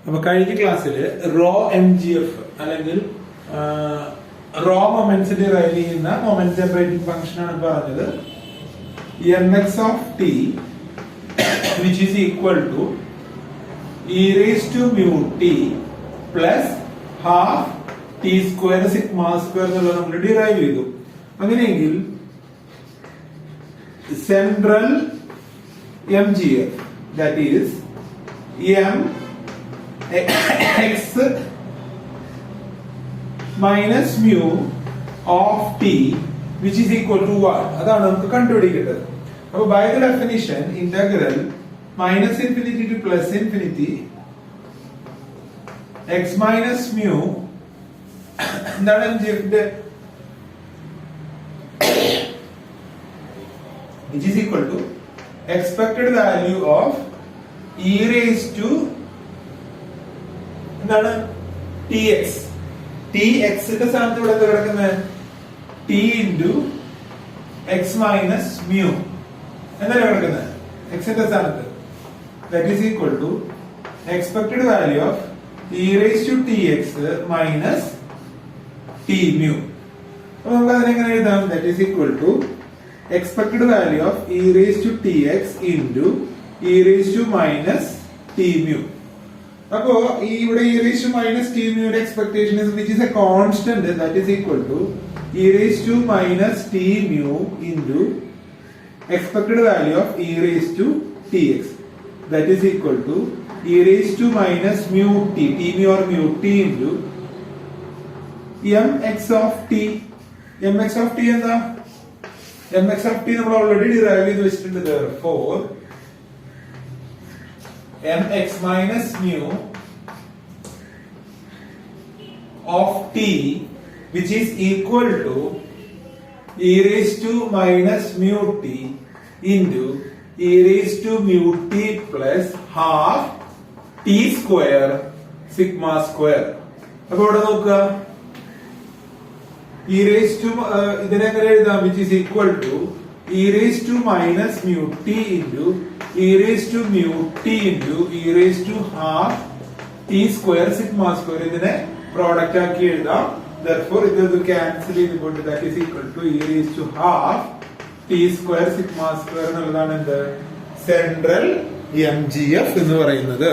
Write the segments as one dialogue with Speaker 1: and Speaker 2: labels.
Speaker 1: അപ്പൊ കഴിഞ്ഞ ക്ലാസ്സിൽ റോ എം ജി എഫ് അല്ലെങ്കിൽ റോ മൊമെന്റ്സ് ഡിറൈവ് ചെയ്യുന്ന മൊമെന്റ് ജനറേറ്റിംഗ് ഫംഗ്ഷൻ ആണ് പറഞ്ഞത്. M X of T which is equal to E raise to mu T plus half T square sigma square എന്നുള്ളത് നമ്മൾ derive ചെയ്തു. അങ്ങനെയെങ്കിൽ central M G F that is M x minus mu of t which is equal to what? അതാണ് നമുക്ക് കണ്ടുപിടിക്കേണ്ടത്. അപ്പൊ by the definition integral minus infinity to plus infinity x minus mu എന്താണ് mgfന്റെ which is equal to expected value of e raised to എന്താണ് T X. T എക്സിന്റെ സ്ഥാനത്ത് ഇവിടെ എന്താ കിടക്കുന്നത്? T into X minus mu എന്നല്ല കിടക്കുന്നത് എക്സിന്റെ സ്ഥാനത്ത്. That is equal to expected value of E raise to T X minus T mu. അപ്പൊ നമുക്ക് അതിനെങ്ങനെ എഴുതാം? That is equal to expected value of E raise to T X into E raise to minus T mu. അപ്പോ ഇവിടെ e raised to minus t mu യുടെ expectation is which is a constant that is equal to e raised to minus t mu into expected value of e raised to tx that is equal to e raised to minus mu t mu or mu t into mx of t. mx of t എന്താ? mx of t നമ്മൾ already derive ചെയ്ത് വെച്ചിട്ടുണ്ട്. therefore mx minus mu of t which is equal to e raised to minus mu t into e raised to mu t plus half t square sigma square. അപ്പോൾ ഇവിടെ നോക്കുക, e raised to ഇതിനെ എങ്ങനെ എഴുതാം? which is equal to e raised to minus mu t into e raised to mu t into e raised to half t square sigma square. ഇതിനെ product ആക്കി എഴുതാം. therefore ഇത് ക്യാൻസൽ ചെയ്തുകൊണ്ട് that is equal to e raised to half t square sigma square എന്നുള്ളതാണ് എന്ത്? Central M G F എന്ന് പറയുന്നത്.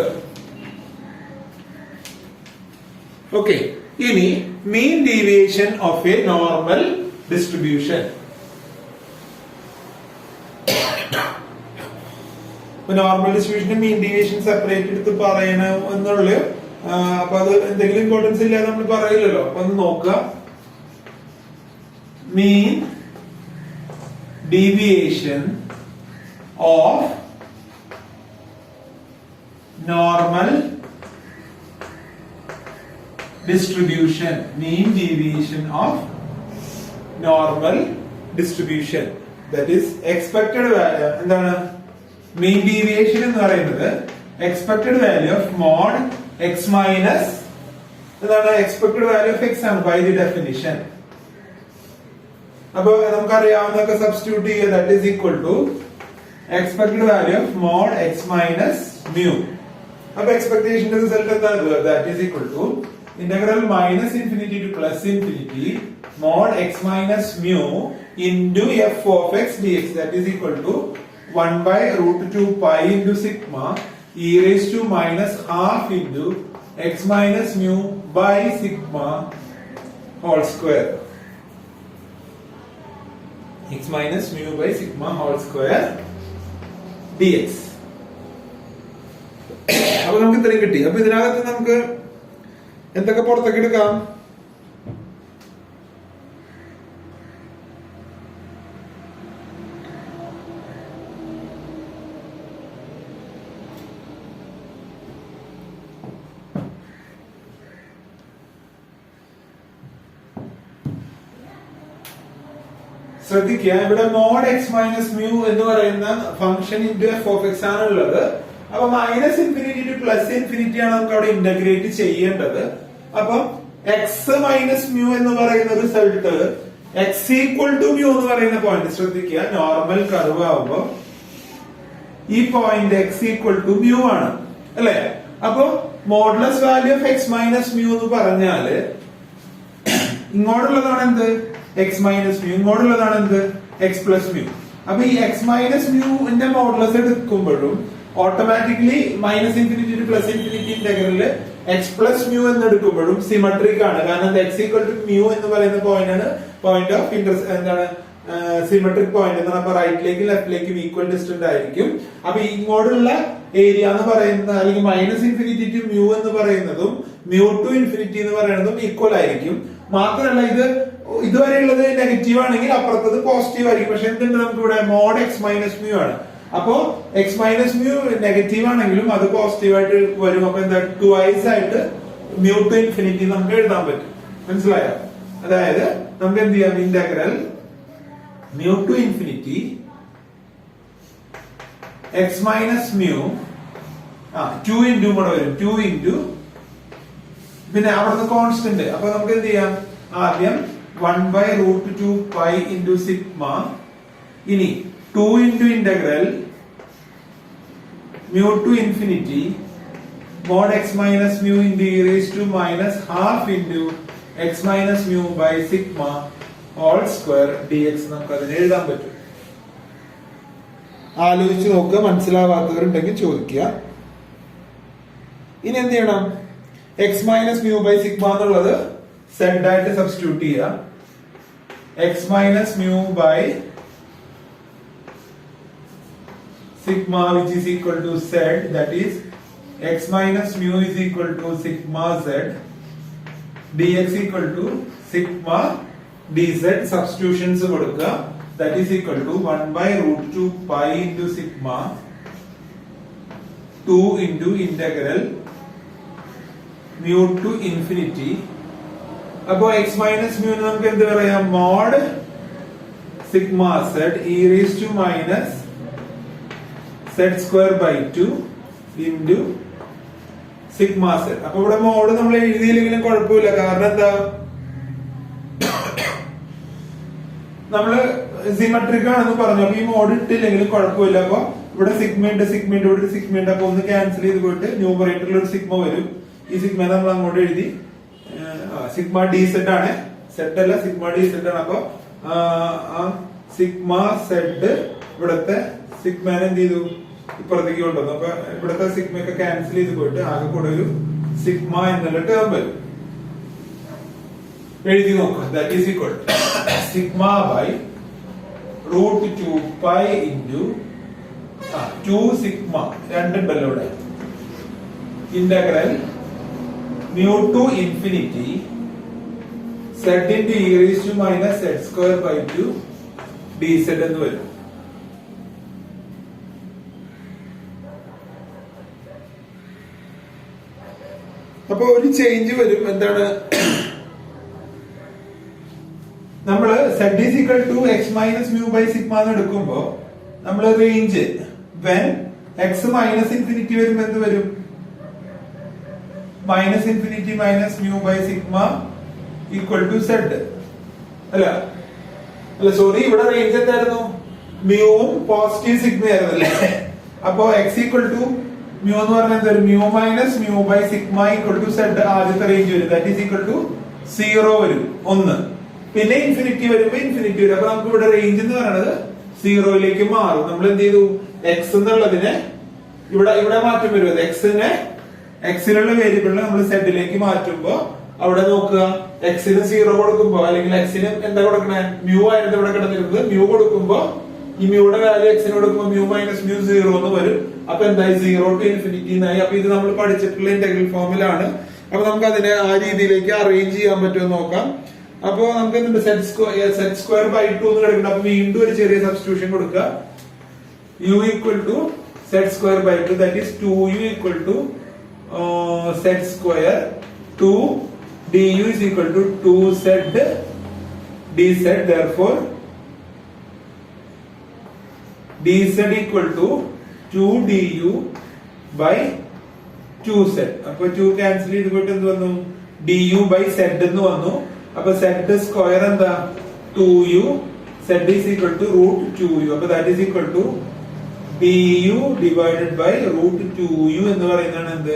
Speaker 1: Okay, ഇനി mean deviation of a normal distribution. Normal ഡിസ്ട്രിബ്യൂഷന്റെ മീൻ ഡീവിയേഷൻ സെപ്പറേറ്റ് എടുത്ത് പറയണം എന്നുള്ളത്. അപ്പൊ അത് എന്തെങ്കിലും ഇമ്പോർട്ടൻസ് ഇല്ലാതെ നമ്മൾ പറയില്ലല്ലോ. അപ്പൊ ഒന്ന് നോക്കുക. Mean deviation of normal distribution. Mean deviation of normal distribution that is expected value. എന്താണ് മീൻ ഡീവിയേഷൻ എന്ന് പറയുന്നത്? Expected value of mod X minus എന്താണ് എക്സ്പെക്ടഡ് വാല്യൂ ഓഫ് എക്സ് ആണ് ബൈ ദി ഡെഫിനിഷൻ. അപ്പൊ നമുക്കറിയാവുന്നതൊക്കെ സബ്സ്റ്റിറ്റ്യൂട്ട് ചെയ്യുക. That is equal to expected value of mod X minus mu. അപ്പൊ എക്സ്പെക്ടേഷന്റെ റിസൾട്ട് എന്താണ്? That is equal to integral minus infinity to plus infinity mod X minus mu into F of X D X. That is equal to 1 by root 2 pi into sigma e raised to minus half into x minus mu by sigma whole square. x minus mu by sigma whole square dx. അപ്പൊ നമുക്ക് ഇത്രയും കിട്ടി. അപ്പൊ ഇതിനകത്ത് നമുക്ക് എന്തൊക്കെ പുറത്തേക്ക് എടുക്കാം? ശ്രദ്ധിക്കുക, ഇവിടെ മോഡ് എക്സ് മൈനസ് മ്യൂ എന്ന് പറയുന്ന function into F of X ആണ് ഉള്ളത്. അപ്പൊ minus infinity to plus infinity ആണ് നമുക്ക് അവിടെ ഇന്റഗ്രേറ്റ് ചെയ്യേണ്ടത്. അപ്പൊ എക്സ് മൈനസ് മ്യൂ എന്ന് പറയുന്ന result X equal to mu എന്ന് പറയുന്ന പോയിന്റ് ശ്രദ്ധിക്കുക. നോർമൽ കർവ് ആവുമ്പോ ഈ point X equal to mu ആണ് അല്ലെ? അപ്പോ modulus value of X minus mu എന്ന് പറഞ്ഞാല് ഇങ്ങോട്ടുള്ളതാണ് എന്ത് എക്സ് മൈനസ് മ്യൂ, ഇങ്ങോട്ടുള്ളതാണ് എന്ത് എക്സ് പ്ലസ് മ്യൂ. അപ്പൊ ഈ എക്സ് മൈനസ് മ്യൂന്റെ മോഡുലസ് എടുക്കുമ്പോഴും automatically minus infinity to plus infinity ഇന്റഗ്രലില് എക്സ് പ്ലസ് മ്യൂ എന്ന് എടുക്കുമ്പോഴും സിമെട്രിക് ആണ്. കാരണം എക്സ് ഈക്വൽ ടു മ്യൂ എന്ന് പറയുന്ന പോയിന്റ് ആണ് പോയിന്റ് ഓഫ് എന്താണ് സിമെട്രിക് പോയിന്റ് എന്നാണ്. അപ്പൊ റൈറ്റിലേക്കും ലെഫ്റ്റിലേക്കും ഈക്വൽ ഡിസ്റ്റന്റ് ആയിരിക്കും. അപ്പൊ ഇങ്ങോട്ടുള്ള ഏരിയ എന്ന് പറയുന്ന അല്ലെങ്കിൽ മൈനസ് ഇൻഫിനിറ്റി ടു മ്യൂ എന്ന് പറയുന്നതും മ്യൂ ടു ഇൻഫിനിറ്റി എന്ന് പറയുന്നതും ഈക്വൽ ആയിരിക്കും. മാത്രമല്ല ഇത് ഇതുവരെയുള്ളത് നെഗറ്റീവ് ആണെങ്കിൽ അപ്പുറത്തത് പോസിറ്റീവ് ആയിരിക്കും. പക്ഷെ എന്തുണ്ട് നമുക്ക് ഇവിടെ മോഡ് എക്സ് മൈനസ് മ്യൂ ആണ്. അപ്പോ എക്സ് മൈനസ് മ്യൂ നെഗറ്റീവ് ആണെങ്കിലും അത് പോസിറ്റീവ് ആയിട്ട് വരും. അപ്പൊ എന്താ ട്വൈസ് ആയിട്ട് മ്യൂ ടു ഇൻഫിനിറ്റി നമുക്ക് എഴുതാൻ പറ്റും. മനസ്സിലായോ? അതായത് നമുക്ക് എന്ത് ചെയ്യാം, integral mu to infinity X minus mu 2 into കൂടെ വരും, 2 ഇൻറ്റു പിന്നെ അവിടുന്ന് കോൺസ്റ്റന്റ്. അപ്പൊ നമുക്ക് എന്ത് ചെയ്യാം, ആദ്യം 1/√2 പൈ ഇൻറ്റു സിഗ്മ, ഇനി 2 into integral mu to infinity mod X minus mu into E raise to minus half into X minus mu by sigma whole square d x നമുക്ക് അതിന് എഴുതാൻ പറ്റും. ആലോചിച്ച് നോക്കുക, മനസ്സിലാവാത്തവരുണ്ടെങ്കിൽ ചോദിക്കുക. ഇനി എന്ത് ചെയ്യണം, x minus mu by sigma എന്നുള്ളത് സെഡ് ആയിട്ട് സബ്സ്റ്റിറ്റ്യൂട്ട് ചെയ്യുക. X minus mu by sigma which is equal to z, that is x minus mu is equal to sigma z, dx equal to sigma dz. Substitutions കൊടുക്കുക, that is equal to 1/√2 pi into sigma 2 into integral mu to infinity. അപ്പോ x minus mu നമുക്ക് എന്ത് പറയാം, mod sigma z e raised to minus z square by 2 into sigma z. അപ്പൊ ഇവിടെ mode നമ്മൾ എഴുതിയില്ലെങ്കിലും കുഴപ്പമില്ല. കാരണം എന്താ, നമ്മള് സിമെട്രിക് ആണെന്ന് പറഞ്ഞു. അപ്പൊ ഈ മോഡ് ഇട്ടില്ലെങ്കിലും കുഴപ്പമില്ല. അപ്പൊ ഇവിടെ സിഗ്മയുണ്ട്, സിഗ്മയുണ്ട്, ഇവിടെ സിഗ്മയുണ്ട്. അപ്പൊ ഒന്ന് ക്യാൻസൽ ചെയ്ത് പോയിട്ട് ന്യൂമറേറ്ററിൽ ഒരു സിഗ്മ വരും. ഈ സിഗ്മ നമ്മൾ അങ്ങോട്ട് എഴുതി സിഗ്മ ഡി സെഡ് ആണ്, സെഡ് അല്ല സിഗ്മ ഡി സെഡ് ആണ്. അപ്പൊ സിഗ്മ സെഡ് ഇവിടത്തെ സിഗ്മേനെ എന്ത് ചെയ്തു, ഇപ്പുറത്തേക്ക് കൊണ്ടുവന്നു. അപ്പൊ ഇവിടുത്തെ സിഗ്മയൊക്കെ ക്യാൻസൽ ചെയ്ത് പോയിട്ട് ആകെ കൂടെ ഒരു സിഗ്മ എന്നുള്ള ടേം വരും. എഴുതി നോക്കുക, that is equal sigma by √2 pi into 2 sigma, രണ്ടുണ്ടല്ലോ ഇവിടെ, integral mu to infinity z into E raise to minus z square by 2 dz എന്ന് വരും. അപ്പൊ ഒരു ചേഞ്ച് വരും. എന്താണ്, നമ്മള് z is equal to x minus mu by sigma എന്ന് എടുക്കുമ്പോ നമ്മള് range when x minus infinity വരുമ്പോ എന്ത് വരും, minus infinity minus mu by sigma equal to z അല്ല സോറി, ഇവിടെ റേഞ്ച് എന്തായിരുന്നു, മ്യൂവും പോസിറ്റീവ് സിഗ്മ ആയിരുന്നല്ലേ. അപ്പോ x ഈക്വൽ ടു മ്യൂ എന്ന് പറഞ്ഞാൽ എന്താ, mu minus mu by sigma equal to z ആദ്യത്തെ റേഞ്ച് വരും. ദാറ്റ് ഈസ് ഈക്വൽ ടു 0 വരും, 1. പിന്നെ ഇൻഫിനിറ്റി വരുമ്പോ ഇൻഫിനിറ്റി വരും. അപ്പൊ നമുക്ക് ഇവിടെ റേഞ്ച് എന്ന് പറയുന്നത് 0യിലേക്ക് മാറും. നമ്മൾ എന്ത് ചെയ്തു, എക്സ് എന്നുള്ളതിനെ ഇവിടെ മാറ്റം വരും. എക്സിലുള്ള വേരിയബിളിനെ നമ്മൾ സെഡിലേക്ക് മാറ്റുമ്പോ അവിടെ നോക്കുക, എക്സിന് 0 കൊടുക്കുമ്പോ അല്ലെങ്കിൽ എക്സിന് എന്താ കൊടുക്കണേ, മ്യൂ ആയിരുന്നു ഇവിടെ കിടന്നിരുന്നത്. മ്യൂ കൊടുക്കുമ്പോ ഈ മ്യൂയുടെ വാല്യൂ എക്സിന് കൊടുക്കുമ്പോ മ്യൂ മൈനസ് മ്യൂ 0 എന്ന് വരും. അപ്പൊ എന്തായി, 0 to ഇൻഫിനിറ്റി എന്നായി. അപ്പൊ ഇത് നമ്മൾ പഠിച്ചിട്ടുള്ള ഇന്റഗ്രൽ ഫോമിലാണ്. അപ്പൊ നമുക്ക് അതിനെ ആ രീതിയിലേക്ക് അറേഞ്ച് ചെയ്യാൻ പറ്റുമോ നോക്കാം. അപ്പൊ നമുക്ക് എന്തുണ്ട്, z സ്ക്വയർ ബൈ 2 എന്ന് കിടക്കണം. അപ്പൊ വീണ്ടും ഒരു ചെറിയ സബ്സ്റ്റിറ്റ്യൂഷൻ കൊടുക്കുക, u equal to z square by 2, that is 2u equal to z square 2 du is equal to 2z dz. Therefore dz equal to 2 du by 2z. അപ്പൊ 2 ക്യാൻസൽ ചെയ്ത് പോയിട്ട് എന്ത് വന്നു, du by z എന്ന് വന്നു. അപ്പൊ z square എന്താ, 2u, z is equal to √2u. അപ്പൊ that is equal to du divided by √2u എന്ന് പറയുന്നതാണ് എന്ത്,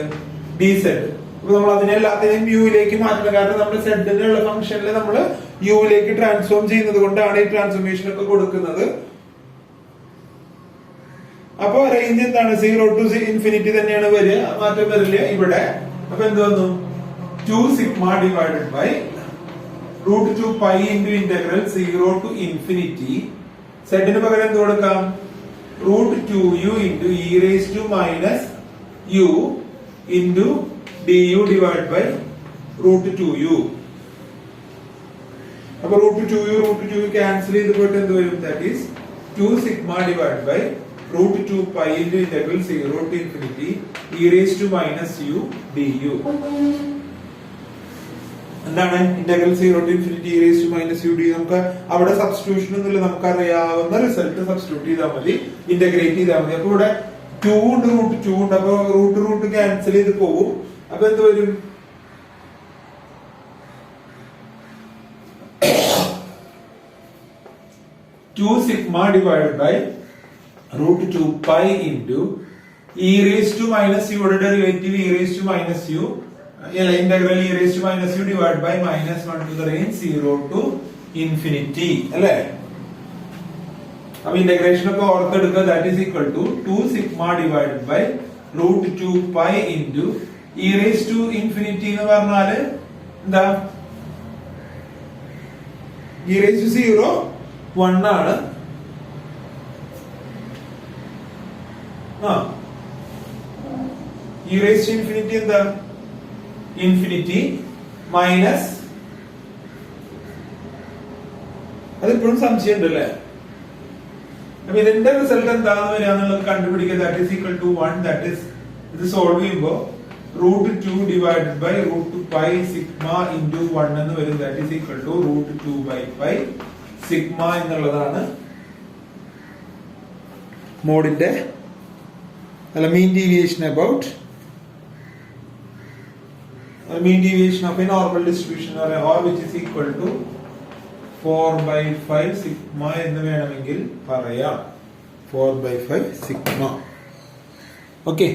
Speaker 1: ഡി സെഡ്. അപ്പൊ നമ്മൾ അതിനെ എല്ലാത്തിനെയും യുയിലേക്ക് മാറ്റണം. കാരണം നമ്മുടെ സെഡിനുള്ള ഫംഗ്ഷനിൽ നമ്മൾ യുയിലേക്ക് ട്രാൻസ്ഫോം ചെയ്യുന്നത് കൊണ്ടാണ് ഈ ട്രാൻസ്ഫോർമേഷൻ ഒക്കെ കൊടുക്കുന്നത്. അപ്പൊ റേഞ്ച് എന്താണ്? 0 to ഇൻഫിനിറ്റി തന്നെയാണ് വരിക, മാറ്റം വരില്ല ഇവിടെ. അപ്പൊ എന്ത് വന്നു? 2 sigma divided by √2 pi into integral 0 to infinity. സെഡിന് പകരം എന്ത് കൊടുക്കാം? √2u into E raise to minus u into du divide by √2u. അപ്പൊ √2u ക്യാൻസൽ ചെയ്ത് പോയിട്ട് എന്ത് വരും? That is 2 sigma divide by √2 pi into integral 0 to infinity e raise to minus u du. എന്താണ് integral 0 to infinity e raise to minus u d? നമുക്ക് അവിടെ substitution ഒന്നുമില്ല, നമുക്ക് അറിയാവുന്ന റിസൾട്ട് സബ്സ്റ്റിറ്റ്യൂട്ട് ചെയ്താൽ മതി, ഇന്റഗ്രേറ്റ് ചെയ്താൽ മതി. അപ്പൊ ഇവിടെ 2 ഉണ്ട്, √2 ഉണ്ട്. അപ്പൊ √2 ക്യാൻസൽ ചെയ്ത് പോകും. അപ്പൊ എന്ത് വരും? Two sigma divided by √2 pi into E raise to minus യുടെ derivative e raise to minus u, integral e raise to minus u divide by -1 to the range 0 to infinity അല്ലേ? അപ്പൊ ഇന്റഗ്രേഷൻ ഒക്കെ ഓർത്തെടുക്കുക. That is equal to 2 sigma divided by √2 pi into E raise to infinity എന്ന് പറഞ്ഞാല് എന്താ? E raise to 0 1 ആണ്. E raise to infinity എന്താ? Infinity minus, അതിപ്പോഴും സംശയം ഉണ്ടല്ലേ? അപ്പൊ ഇതിന്റെ റിസൾട്ട് എന്താണെന്ന് വരിക എന്നുള്ളത് കണ്ടുപിടിക്കുക. That is equal to 1. That is ഇത് സോൾവ് ചെയ്യുമ്പോ √2 divided by √2 pi sigma into 1 എന്ന് വരും. That is equal to √2 by pi sigma എന്നുള്ളതാണ് മോഡിന്റെ അല്ല mean deviation about mean deviation of a normal distribution or which is equal to 4/5 sigma എന്ന് വേണമെങ്കിൽ പറയാം. 4/5 sigma. Okay.